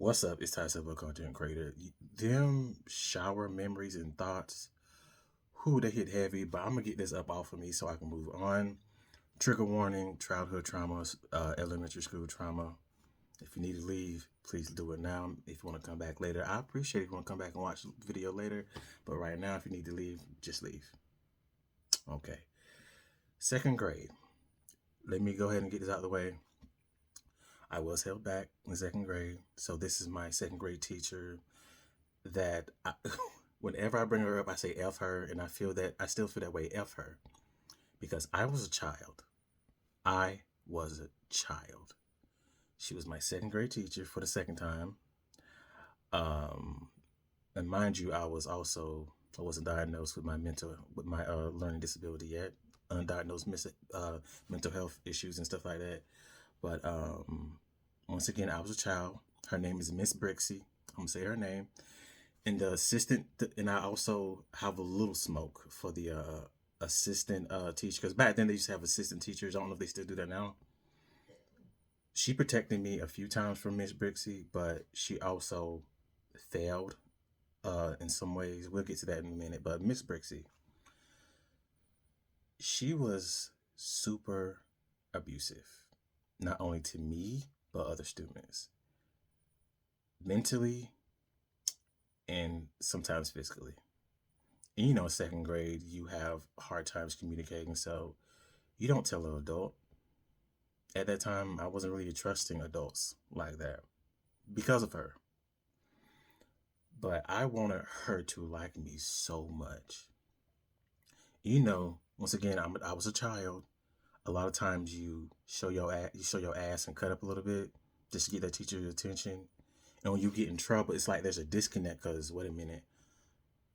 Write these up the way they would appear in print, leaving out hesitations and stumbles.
What's up? It's Ty Silva, content creator. Them shower memories and thoughts, who they hit heavy, but I'm gonna get this up off of me so I can move on. Trigger warning: childhood traumas, elementary school trauma. If you need to leave, please do it now. If you want to come back later, I appreciate if you want to come back and watch the video later. But right now, if you need to leave, just leave. Okay. Second grade. Let me go ahead and get this out of the way. I was held back in second grade, so this is my second grade teacher that whenever I bring her up, I say F her, and I still feel that way, F her, because I was a child. I was a child. She was my second grade teacher for the second time. Um, and mind you, I wasn't diagnosed with my learning disability yet, undiagnosed mental health issues and stuff like that. But once again, I was a child. Her name is Miss Brixie. I'm gonna say her name. And the assistant, and I also have a little smoke for the assistant teacher, because back then they used to have assistant teachers. I don't know if they still do that now. She protected me a few times from Miss Brixie, but she also failed in some ways. We'll get to that in a minute. But Miss Brixie, she was super abusive, not only to me but other students, mentally and sometimes physically. And second grade, you have hard times communicating, so you don't tell an adult. At that time, I wasn't really trusting adults like that because of her. But I wanted her to like me so much. Once again, I was a child. A lot of times you show your ass and cut up a little bit just to get that teacher's attention. And when you get in trouble, it's like there's a disconnect because wait a minute,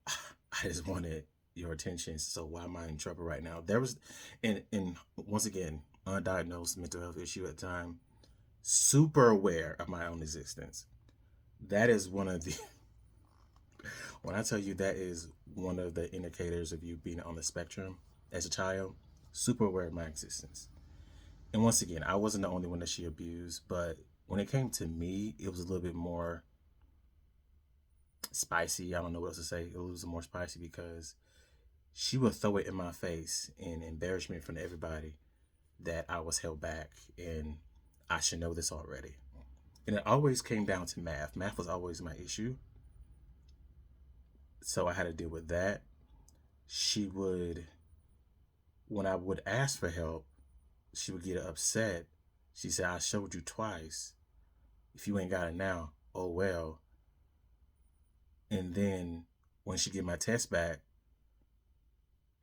I just wanted your attention. So why am I in trouble right now? There was, and once again, undiagnosed mental health issue at the time. Super aware of my own existence. That is one of the. When I tell you that is one of the indicators of you being on the spectrum as a child. Super aware of my existence. And once again, I wasn't the only one that she abused, but when it came to me, it was a little bit more spicy. I don't know what else to say. It was more spicy because she would throw it in my face and embarrass me in front of everybody that I was held back and I should know this already. And it always came down to math. Math was always my issue. So I had to deal with that. She would, when I would ask for help, she would get upset. She said, I showed you twice. If you ain't got it now, oh well. And then when she get my test back,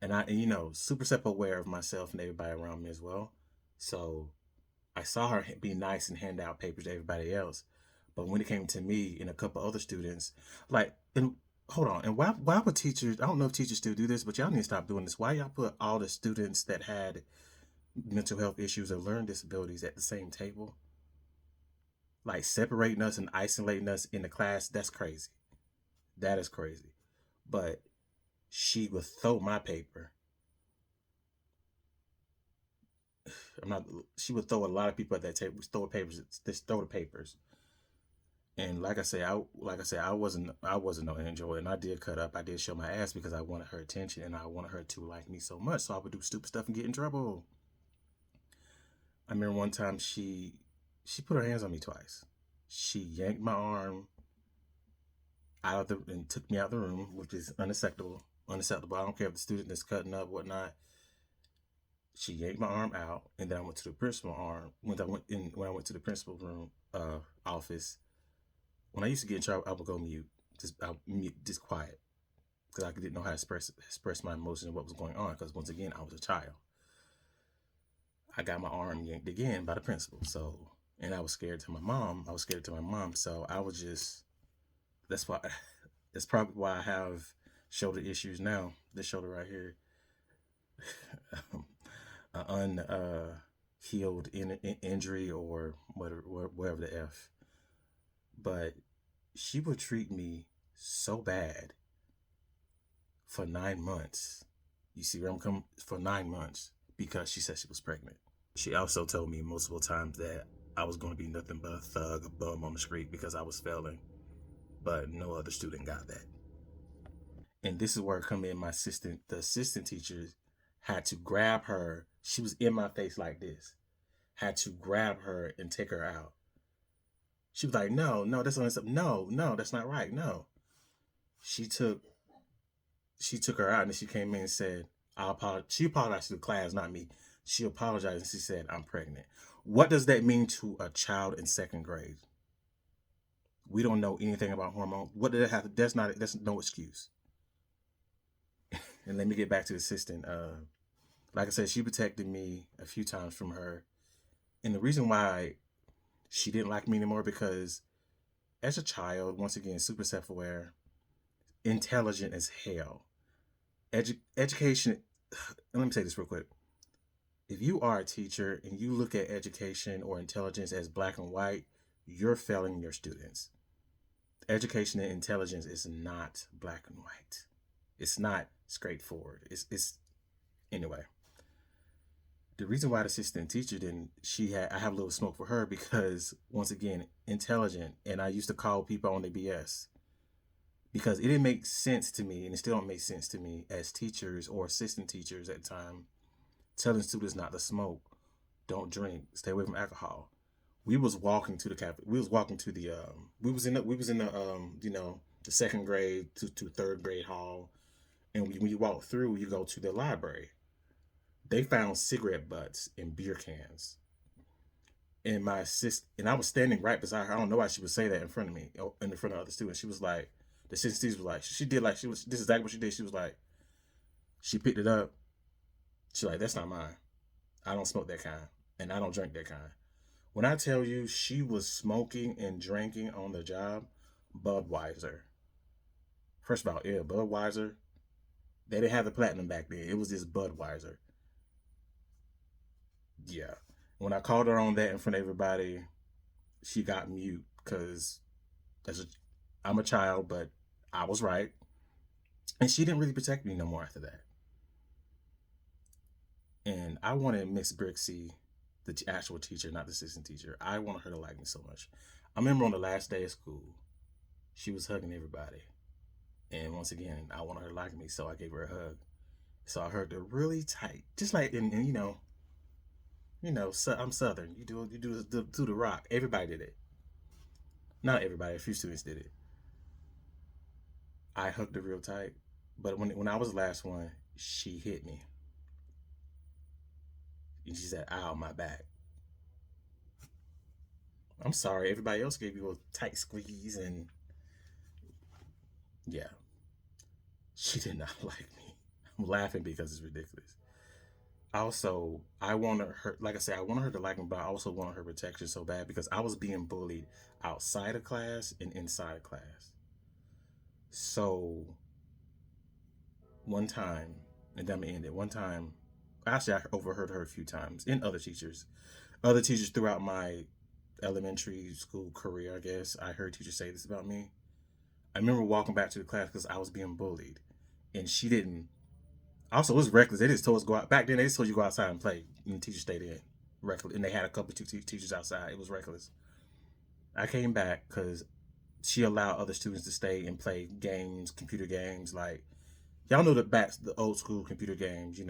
and super self-aware of myself and everybody around me as well. So I saw her be nice and hand out papers to everybody else. But when it came to me and a couple other students, and hold on, and why would teachers, I don't know if teachers still do this, but y'all need to stop doing this. Why y'all put all the students that had mental health issues or learning disabilities at the same table? Like separating us and isolating us in the class, that's crazy. That is crazy. But she would throw my paper. I'm not. She would throw a lot of people at that table. Throw papers. Just throw the papers. And I wasn't no angel, and I did cut up. I did show my ass because I wanted her attention, and I wanted her to like me so much. So I would do stupid stuff and get in trouble. I remember one time she put her hands on me twice. She yanked my arm out of the and took me out of the room, which is unacceptable. Unacceptable. I don't care if the student is cutting up, whatnot. She yanked my arm out, and then I went to the principal arm. When I went to the principal room office. When I used to get in trouble, I would go mute, just quiet, because I didn't know how to express my emotions and what was going on. Because once again, I was a child. I got my arm yanked again by the principal. So, and I was scared to my mom. So I was just. That's why. That's probably why I have shoulder issues now. This shoulder right here, unhealed injury or whatever the f. But she would treat me so bad for 9 months. You see where I'm coming? For 9 months because she said she was pregnant. She also told me multiple times that I was going to be nothing but a thug, a bum on the street because I was failing. But no other student got that. And this is where it come in. The assistant teacher had to grab her. She was in my face like this. Had to grab her and take her out. She was like, "No, no, that's not something. No, no, that's not right. No." She took she took her out and she came in and said, "I apologize." She apologized to the class, not me. She apologized and she said, "I'm pregnant." What does that mean to a child in second grade? We don't know anything about hormones. What did that have? That's no excuse. And let me get back to the assistant. Like I said, she protected me a few times from her. And the reason why she didn't like me anymore because as a child, once again, super self-aware, intelligent as hell. Education. Let me say this real quick. If you are a teacher and you look at education or intelligence as black and white, you're failing your students. Education and intelligence is not black and white. It's not straightforward. It's anyway. The reason why the assistant teacher didn't I have a little smoke for her because once again, intelligent, and I used to call people on the BS because it didn't make sense to me, and it still don't make sense to me as teachers or assistant teachers at the time, telling students not to smoke, don't drink, stay away from alcohol. We was walking to the cafe. We was walking to the we was in the the second grade to third grade hall, and when you walk through, you go to the library. They found cigarette butts and beer cans. And and I was standing right beside her. I don't know why she would say that in front of me, in front of other students. She was like, the assistant teacher was like, she did like she was. This is exactly what she did. She was like, she picked it up. She's like, that's not mine. I don't smoke that kind, and I don't drink that kind. When I tell you she was smoking and drinking on the job, Budweiser. First of all, yeah, Budweiser. They didn't have the platinum back then. It was just Budweiser. Yeah. When I called her on that in front of everybody, she got mute because as a, I'm a child, but I was right, and she didn't really protect me no more after that. And I wanted Miss Brixie, the actual teacher, not the assistant teacher. I wanted her to like me so much. I remember on the last day of school, she was hugging everybody, and once again, I wanted her to like me, so I gave her a hug. So I hugged her really tight, just like in I'm Southern. You do the rock. Everybody did it. Not everybody. A few students did it. I hugged her real tight, but when I was the last one, she hit me, and she said, "Ow, my back." I'm sorry. Everybody else gave you a tight squeeze, and yeah, she did not like me. I'm laughing because it's ridiculous. Also, I wanted her, like I said, I wanted her to like me, but I also wanted her protection so bad because I was being bullied outside of class and inside of class. So one time, and then I'm gonna end it. One time, actually, I overheard her a few times in other teachers throughout my elementary school career. I guess I heard teachers say this about me. I remember walking back to the class because I was being bullied, and she didn't. Also, it was reckless. They just told us go out. Back then, they just told you go outside and play, and the teacher stayed in. Reckless, and they had a couple of teachers outside. It was reckless. I came back because she allowed other students to stay and play games, computer games. Like y'all know the old school computer games.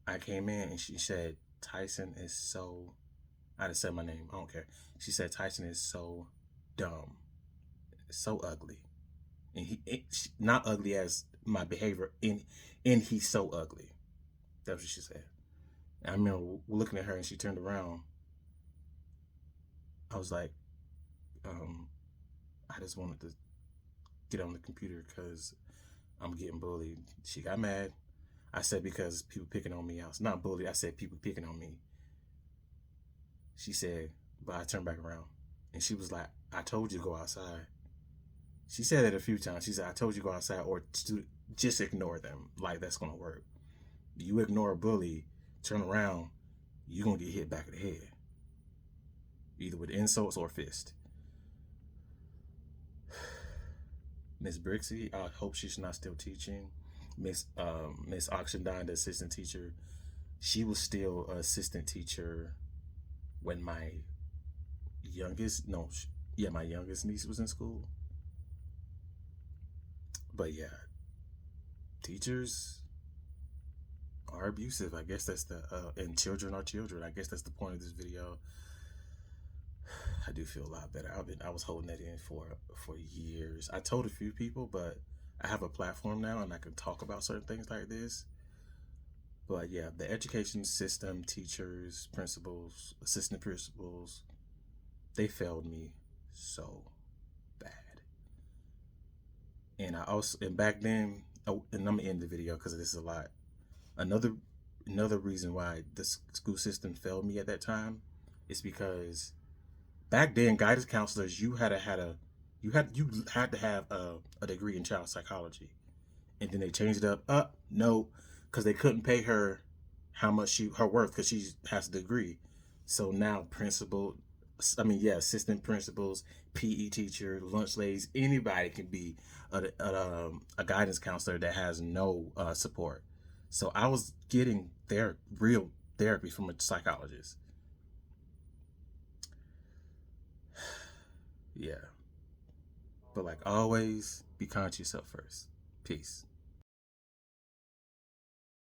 I came in and she said Tyson is so. I just said my name. I don't care. She said Tyson is so dumb, so ugly, and not ugly as my behavior. And he's so ugly. That's what she said. And I remember looking at her and she turned around. I was like, um, I just wanted to get on the computer because I'm getting bullied. She got mad. I said because people picking on me. I was not bullied. I said people picking on me. She said, but I turned back around and she was like, I told you to go outside. She said it a few times. She said, I told you to go outside or just ignore them. Like that's gonna work. You ignore a bully, turn around, you're gonna get hit back in the head. Either with insults or fist. Miss Brixie, I hope she's not still teaching. Miss Oxendine, the assistant teacher, she was still an assistant teacher when my youngest, no, my youngest niece was in school. But yeah, teachers are abusive. I guess that's the and children are children. I guess that's the point of this video. I do feel a lot better. I was holding that in for years. I told a few people, but I have a platform now and I can talk about certain things like this. But yeah, the education system, teachers, principals, assistant principals, they failed me so bad. And I also, and back then, oh, and I'm gonna end the video because this is a lot. Another another reason why the school system failed me at that time is because back then, guidance counselors, you had to have a degree in child psychology, and then they changed it up. No, because they couldn't pay her how much her worth because she has a degree. So now assistant principals, PE teacher, lunch ladies, anybody can be a guidance counselor that has no support. So I was getting real therapy from a psychologist. Yeah. But like always, be kind to yourself first. Peace.